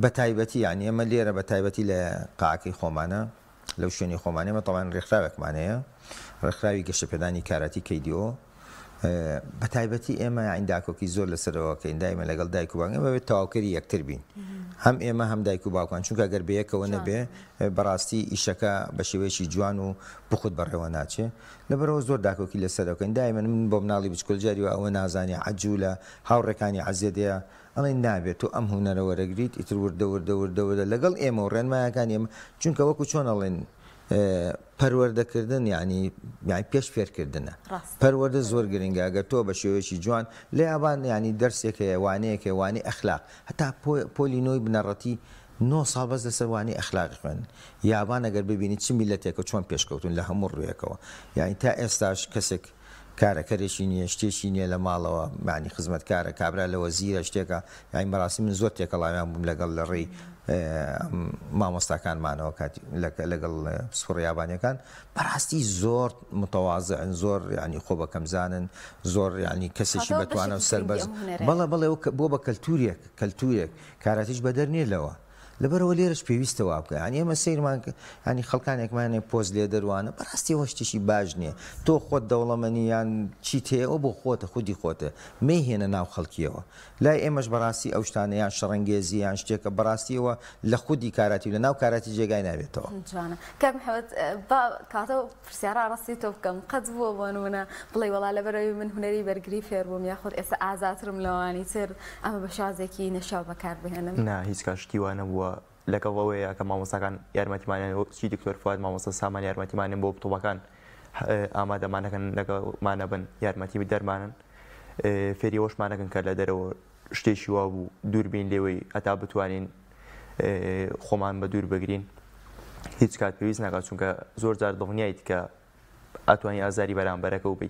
بە تایبەتی یعنی ئەمە لێرە بە تایبەتی لە قاعەکەی خۆمانە لەو شوێنی خۆمانێمە تەوان ڕێکخراوێکمانەیە ڕێکخراوی گەشتپێدانی کاراتی کەیدیۆ بە تایبەتی ئێمە ئاینداکۆکی زۆر لەسەرەوە کە ئیندایمە لەگەڵ دایک و باوکان بەبێت تەواوکەری یەکتر بین هەم ئێمە هەم دایک و باوکان چونکە گەر بەیەکەوە نەبێ بەڕاستی ئیشەکە بە شێوەیەکی جوان و بخود بەڕێوە ناچێ لەبەرەوە زۆر داکۆکی لەسەرەوەکەین دایمە من بۆ مناڵی بچکۆلجاریەوە ئەوە نازانانی عەجوو لە هاوڕێکانی عەزیەدەیە ئەڵێن نابێت و ئەم هونەرە وەرەگریت ئیتر وردە لەگەڵ ئێمە و ڕێنمایەکان ئێمە چونکە وەکو چۆن ئەڵێن پەروەردەکردن ینی پێش فێرکردنە پەروەردە زۆر گرنگە ئەگەر تۆ بە شێوەیەکی جوان لە یابان ینی دەرسێک وانەیەکە وانی ئەخلاق هەتا پۆلی نۆی بنەڕەتی 9 ساڵ بەس لەسەر وانی ئەخلاقی خوێن یابان ئەگەر ببینیت چ میلەتێکە چۆن پێشکەوتون لە هەموو ڕوویەکەوە یعنی تا ئێستاش کەسێک کارەکەرێکی نییە شتێکی نییە لە ماڵەوە معنی خزمەتکارە کابرا لەوە زیرە شتێکە یانی بەڕاستی من زۆر تێکەڵاویان بووم لەگەڵ لە ڕێی مامۆستاکانمانەوە لەگەڵ سوڕ یابانیەکان بەڕاستی زۆر متەواضعن زۆر ینی خۆ بەکەمزانن زۆر ینی کەسێکی بەتوانە و سەربەز بەڵێ بۆ بە کەلتورێک کاراتیش بەدەر نیە لەوە لەبەرەوە لێرەش پێویستەوە بکە ینی ئێمە سیرمان ینی خەڵکانێکمانێ پۆز لێ دەروانە بەڕاستیەوە شتێکی باش نییە تۆ خۆت دەوڵەمەنی یان چیت هەیە ئەو بۆ خۆتە خودی خۆتە مەیهێنە ناو خەڵکیەوە لای ئێمەش بەڕاستی ئەو شتانە یان شەڕەنگێزی یان شتێکە بەڕاستیەوە لە خودی کاراتی لە ناو کاراتی جێگای نابێتەوە کاک محەممەد کاتەوە پرسیارە ڕاستی تۆ بکەم قەت بووە بۆ نمونە بڵێ وەڵا لەبەرەوەی من هونەری بەرگری فێر بووم یاخود ئێستا ئازاترم لەوانی تر ئەمە بە شازێکی نەشاو بەکار بهێنم نا هیچ کاشتی وانە بووە لەگەڵەوەیە کە مامۆستاکان یارمەتیمانیان وەکچی دکتۆر فواد مامۆستا سامان یارمەتیمانیان بۆ بتوڵەکان ئامادەمانەکەن لەگەڵمانە بن یارمەتی دەرمانن فێریەوەشمانەکەن کە لە دەرەوە شتێکی وا بوو دووربین لێوەی هەتا بتوانین خۆمان بە دوور بگرین هیچ کات پێویست ناکات چونکە زۆر جار دڵنیایت کە ئەتوانی ئازاری بەرامبەرەکە و بی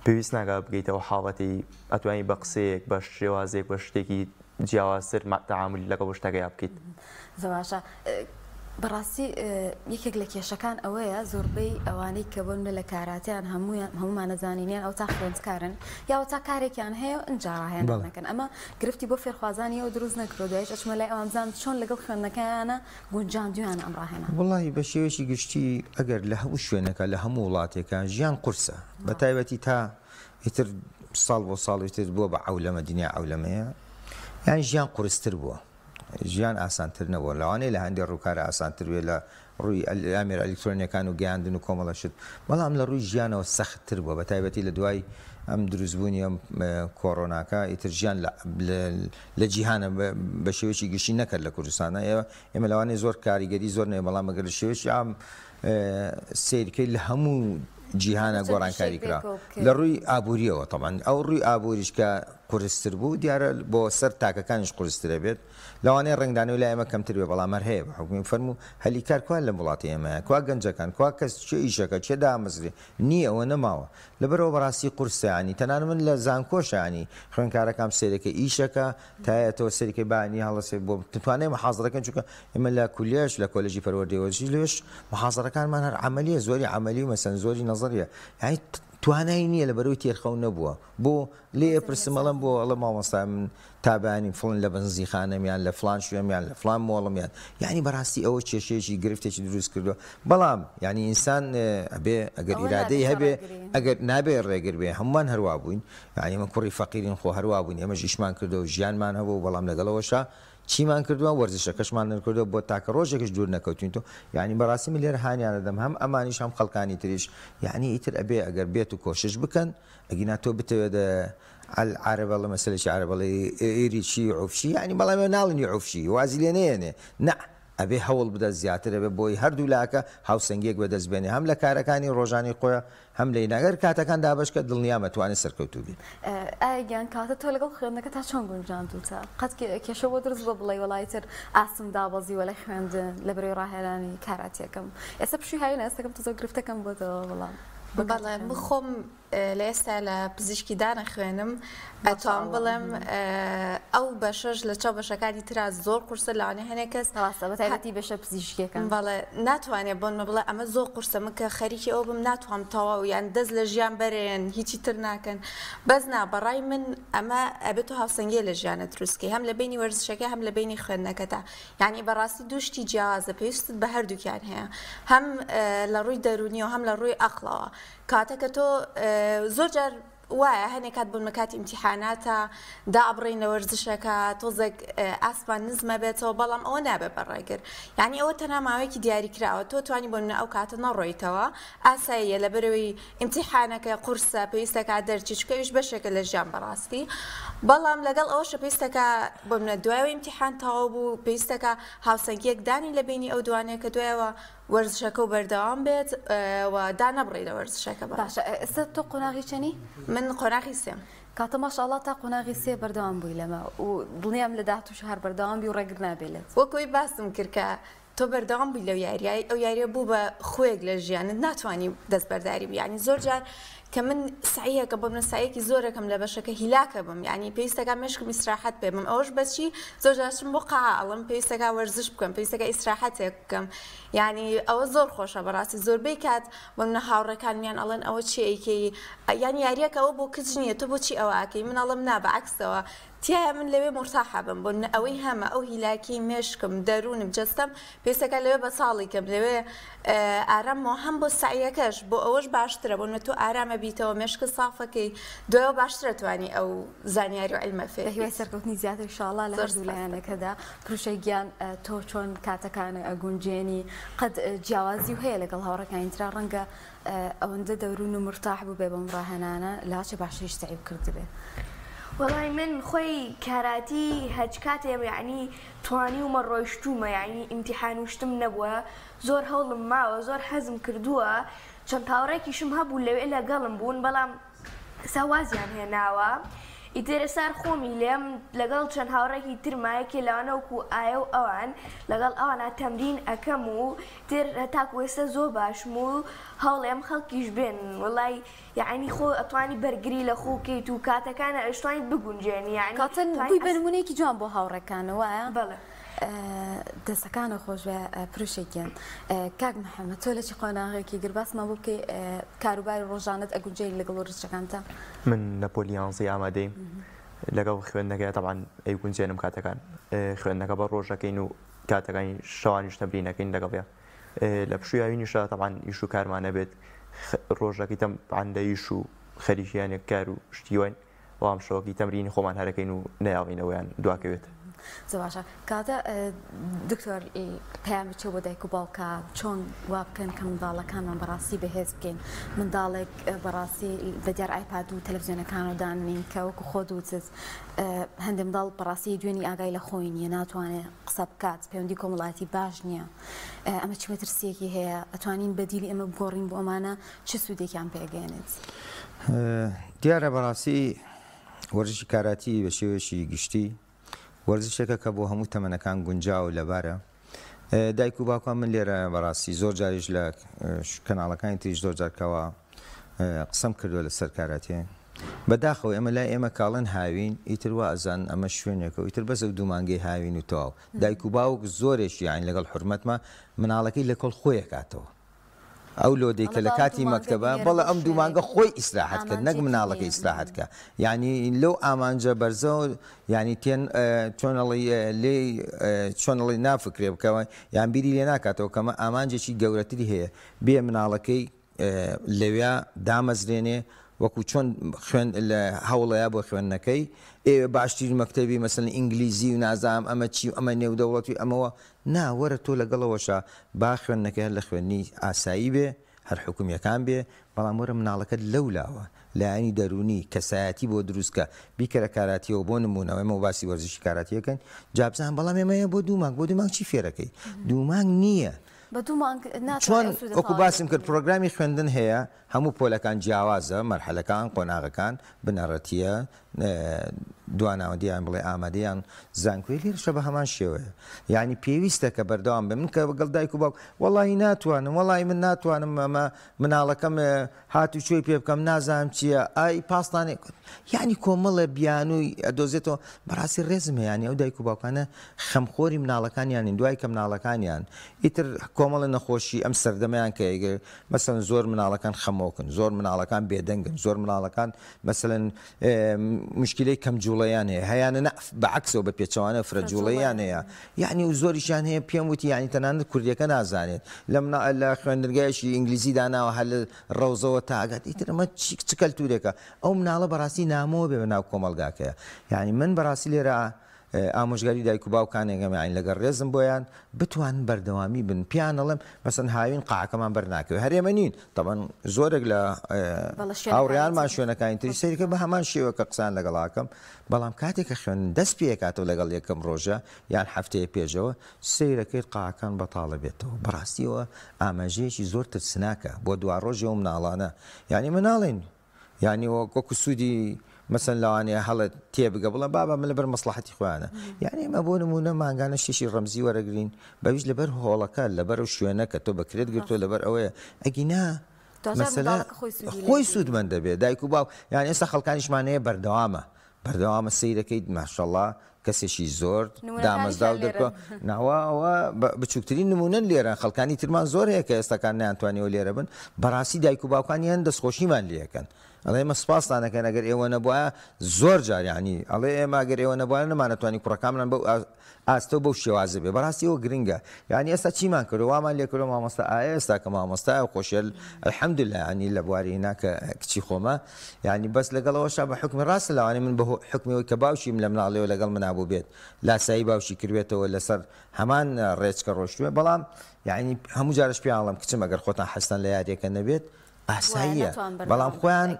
پێویست ناگات بگەیتەوە حاڵەتی ئەتوانی بە قسەیەک بە شێوازێک بە شتێکی جیاوازتر تەعاملی لەگەڵ شتەکەی بکەیت زەواشە بەڕاستی یەکێک لە کێشەکان ئەوەیە زۆربەی ئەوانەی کە بۆن لە کاراتیان هەمومان نەزانینیان ئەو تا خوێندکارن یاوە تا کارێکیان هەیە ئەنجاڕاهێن نەکەن ئەمە گرفتی بۆ فێرخوازانی ئەو دروست نەکرۆ دوایش ئەچمە لای ئەوامزان چۆن لەگەڵ خوێندنەکەیانە گونجاندویان ئەمڕاهێنا وڵی بە شێوەیەکی گشتی ئەگەر لە هەموو شوێنەکە لە هەموو وڵاتێکە ژیان قورسە بە تایبەتی تا ئیتر ساڵ بۆ ساڵی تر بووە بە عەولەمە دنیا عەولەمەیە یان ژیان قورستر بووە ژیان ئاسانتر نەبووە لەوانەیە لە هەندێک ڕووکارە ئاسانتر وێ لە ڕووی ئەمێر ئەلکترۆنیەکان و گەیاندن و کۆمەڵەشت بەڵام لە ڕووی ژیانەوە سەختتر بووە بە تایبەتی لە دوای ئەم دروستبوونی ئەم کۆڕۆناکە ئیتر ژیان لە جیهانە بە شێوەیەکی گشتی نەکرد لە کوردستانە ئێمە لەوانەیە زۆر کاریگەری زۆر نێ بەڵام ئەگەر لە شێوەیەکی ئام سیرکەی لە هەموو جیهانە گۆڕانکاری کرا لە ڕووی ئابووریەوە تەمان ئەو ڕووی ئابووریش کە قورستر بوو دیارە بۆ سەر تاکەکانیش قورسترە بێت لەوانەیە ڕنگدانی و لای ئێمە کەمتر بێ بەڵام هەر هەیە حکومی فەرموو هەلیکار کوان لە وڵاتی ئێمەیە کوا گەنجەکان کوا کەس چێ ئیشەکە چێ دامەزرێ نییە ئەوە نەماوە لەبەرەوە بەڕاستی قورسانی تەنان من لە زانکۆشانی خوێندکارەکان سێرەکە ئیشەکە تایەتەوە سەرەکەی بانی هەڵەسێ بۆ توانێت محازڕەکەن چونکە ئێمە لە کولیەش لە کۆلێژی پەروەردەیەوەژی لێش محازڕەکانمان هەر عملیە زۆری عملی و مەسەن زۆری نەزەریە یعنی توانایی نییە لە بەرەوەی تێرخەون نەبووە بۆ لێ پرسمەڵم بۆ ئەڵە مامۆستا من تابانی فڵن لە بەنزیخانەمیان لە فلان شوێمیان لە فلان مۆڵمیان یعنی بەڕاستی ئەوە کێشەیەکی گرفتێکی دروست کردو بەڵام یعنی ئینسان ئەبێ ئەگەر ئیرادەی هەبێ ئەگەر نابێ ڕێگر بێ هەمومان هەروە بووین یعنی من کوڕی فەقیرین خۆ هەروە بووین ئێمە ژیشمان کردو و ژیانمان هەبوو بەڵام لەگەڵەوەشە چیمان کردووە وەرزشەکەشمان نکردو بۆ تاکە ڕۆژێکش دوور نەکەوتین تۆ یعنی بەڕاستی من لێرە هانیانە دەم هەم ئەمانیش هەم خەڵکانی تریش یعنی ئیتر ئەبێ ئەگەر بێت و کۆشش بکەن ئەگینا تۆ بتەوێت العربە لە مەسلەی عربەڵی ئێریچی عوفشی یعنی بەڵام ناڵنی عوفشی وازی لێ نێنێ نە ئەبێ هەوڵ بدە زیاتر ئەبێ بۆی هەردوو لاکە هاوسەنگێک بەدەستبێنێ هەم لە کارەکانی ڕۆژانی خۆیان هەم لە ناگەر کاتەکان دابشکە دڵنیا مەتوانێت سەرکەوتوو بێت ئەگەیان کاتە تۆ لەگەڵ خوێندنەکە تا چۆن گونجاندوتە قەت کێشە بۆ دروست بە بڵێ وڵایتر ئاسم دابەزی وە لە خوێندن لە بەرەوەی ڕاهێنانی کاراتیەکەم ئێستا پشووی هاوین ئێستەکەم تۆ گرفتەکەم بۆتەوە بەڵام بەڵێ بخۆم لە ئێستا لە پزیشکی دانە خوێنم ئەتوان بڵێم ئەو بەشەش لە چاو بەشەکانی ترا زۆر قورسە لەوانێ هەنێک کەس بەتایبەتی بەشە پزیشکیەکان بەڵێ ناتوانێت بۆن بڵێ ئەمە زۆر قورسە من کە خەریکی ئەو بم ناتوانم تەواو یان دەست لە ژیان بەرێن هیچی تر ناکەن بەزنا بەڕای من ئەمە ئەبێت و هاوسەنگێ لە ژیانە دروستکەی هەم لە بینی وەرزشەکە هەم لە بینی خوێندنەکەتا یعنی بەڕاستی دووشتی جیاوازە پێویستت بە هەردووکیان هەیە هەم لە ڕووی دەرونی و هەم لە ڕووی ئەقڵەوە کاتەکە تۆ زۆر جار وایە هەنێک کات بوون مەکاتی ئیمتیحاناتە دا ئەبڕین لە وەرزشەکە تۆزێک ئاسمان نزمە بێتەوە بەڵام ئەوە نابێت بەڕێگر یعنی ئەوە تەنها ماوەیەکی دیاریکراوە تۆ توانی بۆ ئەو کاتە نەڕۆیتەوە ئاساییە لە بەرەوەی ئیمتیحانەکە قورسە پێویستەکە دەرچی چکەویش بەشێکە لە ژیان بەڕاستی بەڵام لەگەڵ ئەوەشە پێویستەکە بۆ منە دوایەوە ئیمتیحان تەواو بوو پێویستەکە هاوسەنگیەک دانی لە بینی ئەو دوانەیە کە دوایەوە وەرزشەکە و بەردەوام بێت و دا نەبڕی لە وەرزشەکە باشە ئێستا تۆ قۆناغی چەنی؟ من قۆناغی سێم کاتە ماشاءڵڵا تا قۆناغی سێ بەردەوام بووی لەمە و دڵنیام لە داهاتوو هەر بەردەوام بی و ڕێگر نابێت وەکوی باسم کرد کە تۆ بەردەوام بووی لەو یاریایی ئەو یاریە بوو بە خۆیەک لە ژیانت ناتوانانی دەست بەرداری بیانی زۆر جار کە من سعیەکە بۆ منە سایەکی زۆرەکەم لە بەشەکە هیلاکە بم یعنی پێویستەکە مشکم ئیسراحەت پێ بم ئەوش بەچی زۆر جارچم بۆ قاڵم پێویستەکە وەرزش بکەم پێویستەکە ئیسراحەتێک بکەم یعنی ئەوە زۆر خۆشە بەڕاستی زۆربەی کات بۆ منە هاوڕەکانمیان ئەڵێن ئەوە چی ئەیکەی یعنی یاریەکە ئەوە بۆ کچ نییە تۆ بۆچی ئەوە ئاکەی من ئەڵم نا بەعکسەوە تایە من لەوێ مرتاحە بم بۆ ئەوەی هەمە ئەو هیلاکی مێشکم دەروونم جەستەم پێویستەکە لەوێ بە ساڵی کەم لەوێ ئارامەوە هەم بۆ سعیەکەش بۆ ئەوەش باشترە بۆ تۆ ئارامە بیتەوە مێشکە سافەکەی دوایەوە باشترە توانی ئەو زانیاری و عیلمە فێر هیوای سەرکەوتنی زیاتر ئینشاءڵڵا لە هەردوو لایەنەکەدا پروشەی گیان تۆ چۆن کاتەکانە ئەگونجێنی قەت جیاوازی و هەیە لەگەڵ هاوڕەکانی ترا ڕەنگە ئەوەندە دەورون و مرتاح بوو بێ بەم ڕاهێنانە لاچە باشتریش تەعیب کردبێ وەڵای من خۆی کاراتی هەچ کاتێ یعنی توانی ومە ڕۆیشتومە یعنی ئیمتیحان وشتم نەبووە زۆر هەوڵم ماوە زۆر حەزم کردووە چەند تاوەڕێکیشم هەبوو لەوێ لەگەڵم بوون بەڵام ساوازیان هێناوە ئیتر ئێستا خۆمی لێم لەگەڵ چەند هاوڕێکی ترمایەکی لەوانە وەکو ئایە و ئەوان لەگەڵ ئەوانە تەمرین ئەەکەم و تر تاکو ئێستا زۆر باشم و هەوڵێم خەڵکیش بێن وڵی یعنی خۆ ئەتوانی بەرگری لە خۆکەیت و کاتەکانە ئەشتوانیت بگونجێنی یعنی کاتن بووی بنمونەیەکی جوان بۆ هاوڕەکانەوە بەڵێ دەستەکانە خۆش بە پرۆشێکیان کاک محەممەد تۆ لە چی قۆناغێکی گرباسمە بۆ بکەی کاروباری ڕۆژانت ئەگونجێ لەگەڵ وەرزشەکانتە من لە پۆلیانزی ئامادەیم لەگەڵ خوێندنەکە تەبان ئەیگونجێنم کاتەکان خوێندنەکە بە ڕۆژەکەین و کاتەکانی شەوانیش تەمرینەکەین لەگەڵیا لە پشویاوینیشە تەبان ئیش و کارمانە بێت ڕۆژەکەی تەمبعاندە ئیش و خەریکیانێک کار و شتیوان وام شەوەکی تەمرینی خۆمان هەرەکەین و نەیاڵینەوەیان دواکەوێت زۆر کاتە دکتۆر پێیان بچێ بۆ دایک و باوکە چۆن وا بکەن کە منداڵەکانمان بەڕاستی بەهێز بکەین منداڵێک بەڕاستی بەدیار ئایپاد و تەلەڤیزیۆنەکان و دانین کە وەکو خۆ دووچت هەندێک منداڵ بەڕاستی دوێنی ئاگای لە خۆی نییە ناتوانێت قسە بکات پەیوەندی کۆمەڵایەتی باش نییە ئەمە چ مەترسیەکی هەیە ئەتوانین بەدیلی ئەمە بگۆڕین بۆ ئەمانە چ سوودێکیان پێگەێنێت دیارە بەڕاستی وەرزشی کاراتی بە شێوەیەکی گشتی وەرزشێکە کە بۆ هەموو تەمەنەکان گونجاو لەبارە دایک و باوکان من لێرە بەڕاستی زۆر جاریش لە کەناڵەکانی تریش زۆر جارکەوە قسەم کردووە لەسەر کاراتێ بەداخەوە ئێمە لای ئێمە کاڵن هاوین ئیتر وا ئەزان ئەمە شوێنێکە ئیتر بەزە و دوومانگەی هاوین و تەواو دایک و باوک زۆرێکی یان لەگەڵ حورمەتمە مناڵەکەی لە کۆڵ خۆیە کاتەوە ئەو لۆدەی کە لە کاتی مەکتەبە بەڵێ ئەم دوو مانگە خۆی ئیسراحەت کرد نەک مناڵەکە ئیسراحەت کە یعنی لەو ئامانجە بەرزەوە ینی تێن چۆنەڵی لێ چۆنەڵی نافکرێ بکەوە یان بیری لێ ناکاتەوە کەمە ئامانجێکی گەورەتری هەیە بێ مناڵەکەی لەوێ دامەزرێنێ وەکو چۆن خوێن لە هەوڵەیە بۆ خوێندنەکەی ئێوە باشترین مەکتەبی مەسەن ئینگلیزی و نازام ئەمە چی ئەمە نێودەوڵەتی ئەمەوە ناوەرە تۆ لەگەڵەوەشە با خوێندنەکە لە خوێنی ئاسایی بێ هەر حکومیەکان بێ بەڵام وەرە مناڵەکەت لەولاوە لایەنی دەرونی کەسایەتی بۆ دروستکە بیکەرە کاراتیەوە بۆ نمونەوە ئێمە باسی وەرزشی کاراتیەکەن جابزان بەڵام ئێمەیە بۆ دوو مانگ چی فێرەکەی دوو مانگ نییە چۆن وەکو باسم کرد پرۆگرامی خوێندن هەیە هەموو پۆلەکان جیاوازە مەرحەلەکان قۆناغەکان بنەڕەتیە دواناوەدیان بڵێ ئامادەیان زانکوێ لێرەشە بە هەمان شێوەیە یعنی پێویستە کە بەردەوام بێ من کە بەگەڵ دایک و باوک وەڵی ناتوانم وەڵی من ناتوانم ئەمە مناڵەکەم هاتو شوێی پێ بکەم نازانم چییە ئای پاستانێک یعنی کۆمەڵە بیانووی ئەدۆزێتەوە بەڕاستی ڕێزم ینی ئەو دایک و باوکانە خەمخۆری مناڵەکانیان دوای کە مناڵەکانیان ئیتر کۆمەڵە نەخۆشی ئەم سەردەمەیان کە مەسەن زۆر مناڵەکان خەمۆکن زۆر مناڵەکان بێدەنگن زۆر مناڵەکان مەسەن مشکلەی کەم جوڵەیان هەیە هەیەە بەعکسەوە بە پێچەوانە فرەجوڵەیان هەیە یعنی و زۆریشان هەیە پێم وتی ینی تەنانەت کوردیەکە نازانێت لە خوێندنگایشی ئینگلیزی داناوە هەل ڕەوزەوە تاگات ئیتر ئەمە چ کەلتورێکە ئەو مناڵە بەڕاستی نامەوە بێ بەناو کۆمەلگاکەیە یعنی من بەڕاستی لێرە ئامۆژگاری دایک و باوکانێگەمەین لەگەڵ ڕێزم بۆیان بتوان بەردەوامی بن پیانەڵم مەسەن هاوین قاعەکەمان بەرناکەوێت هەرێمە نین تەبەن زۆرێک لە هاوڕیانمان شوێنەکانی تری سەریکە بە هەمان شێوە کە قسان لەگەڵاکەم بەڵام کاتێک کە خوێن دەست پێکاتەوە لەگەڵ یەکەم ڕۆژە یان هەفتەیە پێشەوە سەیرەکەیت قاعەکان بەتاڵە بێتەوە بەڕاستیەوە ئاماژەیەکی زۆر ترسناکە بۆ دوا ڕۆژەوە مناڵانە یعنی مناڵین یعنی وەکو سوودی مەسەن لەوانەیە هەڵت تێبگە بڵە بابا من لەبەر مەسلحەتی خۆیانە یعنی ئەمە بۆ نمونە ماگانە شتێکی ڕەمزی وەرەگرین بەویش لەبەر هۆڵەکە لەبەر و شوێنە کە تۆ بەکرێت گرتووە لەبەر ئەوەیە ئەگینا مەسەلە خۆی سوودمەند دەبێت دایک و باو یان ئێستا خەڵکانیشمانەیە بەردەوامە سەیرەکەی ماشەڵڵا کەسێکی زۆر دامەزدا و دەکە ناوە ئەوە بچووکترین نمونەن لێرە خەڵکانی ترمان زۆر هەیە کە ئێستاکان نەیانتوانیەوە لێرە بن بەڕاستی دایک و باوکانیان دەستخۆشیمان لێەکەن ئەڵێ ئێمە سپاسدانەکەن ئەگەر ئێوە نەبووە زۆر جاریانی ئەڵێ ئێمە ئەگەر ئێوە نەبووە نەمانەتوانی کوڕەکانمان بەو ئاستە بەو شێوازە بێ بەڕاستی ئەوە گرنگە یعنی ئێستا چیمان کردو وامان لێ کردو مامۆستا ئایا ئێستا کە مامۆستایە خۆشیل الحەمدوللا ینی لە بواری هێناکە کچی خۆمە یعنی بەس لەگەڵەوەشا بە حکمی ڕاستە لەوانێ من بە حکمیەوەی کە باوشیم لە مناڵەوە لەگەڵ منابوو بێت لاسایی باوشی کردوێتەوە لەسەر هەمان ڕێچکە ڕۆشتوێ بەڵام یعنی هەموو جارش پیاڵم کچم ئەگەر خۆتان حەستان لە یاریەکە نەبێت ئاساییە بەڵام خۆیان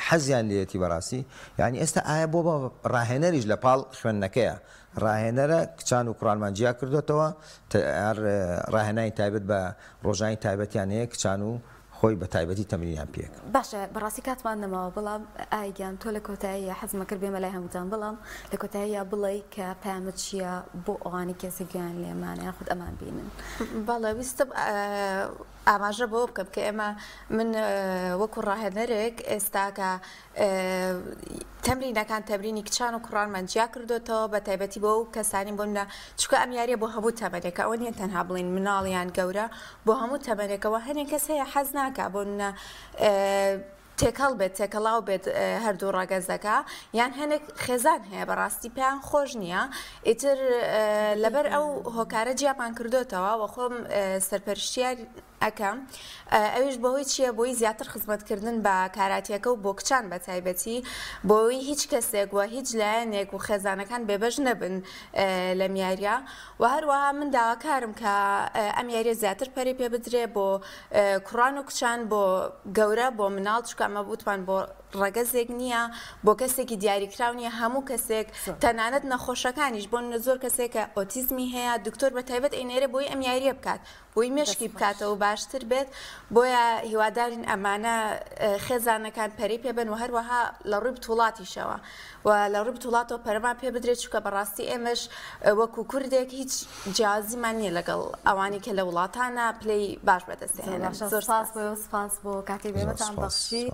حەزیان لێتی بەڕاستی یعنی ئێستا ئایا بۆ بە ڕاهێنەریش لە پاڵ خوێندنەکەیە ڕاهێنەرە کچان و کوڕانمان جیا کردوێتەوە ڕاهێنانی تایبەت بە ڕۆژانی تایبەتیان هەیە کچان و خۆی بە تایبەتی تەمرینیان پێک باشە بەڕاستی کاتمان نەماوە بەڵام ئایگیان تۆ لە کۆتاییە حەزمە کرد بێمە لای هەمووتان بەڵام لە کۆتاییە بڵێ کە پامت چییە بۆ ئەوانی کەسێکیان لێمانە یاخود ئەمان بینن بەڵێ ویستم ئاماژە بۆ بکەم کە ئێمە من وەکو ڕاهێنەرێک ئێستاکە تەمرینەکان تەمرینی کچان و کوڕانمان جیا کردوێتەوە بە تایبەتی بۆ ئەو کەسانی بۆ منە چکە ئەم یاریە بۆ هەموو تەمەرێکە ئەوە نیە تەنها بڵین مناڵیان گەورە بۆ هەموو تەمەرێکەوە هەنێک کەس هەیە حەز ناکە بۆ منە تێکەڵ بێت تێکەڵاو بێت هەردوو ڕاگەزەکە یان هەنێک خێزان هەیە بەڕاستی پێیان خۆش نییە ئیتر لەبەر ئەو هۆکارە جیاپان کردوێتەوە وە خۆم سەرپەرشتیار ئەەکەم ئەویش بۆی چییە بۆی زیاتر خزمەتکردن بە کاراتیەکە و بۆ کچان بە تایبەتی بۆی هیچ کەسێک وە هیچ لایەنێک و خێزانەکان بێبەش نەبن لە میاریە و هەروەها من داواکارم کە ئەم یاریە زیاتر پەری پێ بدرێ بۆ کوڕان و کچان بۆ گەورە بۆ مناڵ چکە ئەمە بوتمان بۆ ڕەگەزێک نییە بۆ کەسێکی دیاریکراو نیە هەموو کەسێک تەنانەت نەخۆشەکانیش بۆ زۆر کەسێکە ئۆتیزمی هەیە دکتۆر بە تایبەت ئەینێرە بۆی ئەم یاریە بکات بۆی مشکی بکاتەوە باشتر بێت بۆیە هیوادارین ئەمانە خێزانەکان پەری پێبن و هەروەها لە ڕووی بتوڵاتیشەوە و لە ڕووی بتوڵاتەوە پەرمان پێ بدرێت چکە بەڕاستی ئێمەش وەکو کوردێک هیچ جیازیمان نییە لەگەڵ ئەوانی کە لە وڵاتانە پلەی باش بەدەستێنن زۆر سپاس بۆ کاتی بێمەتان بەخشی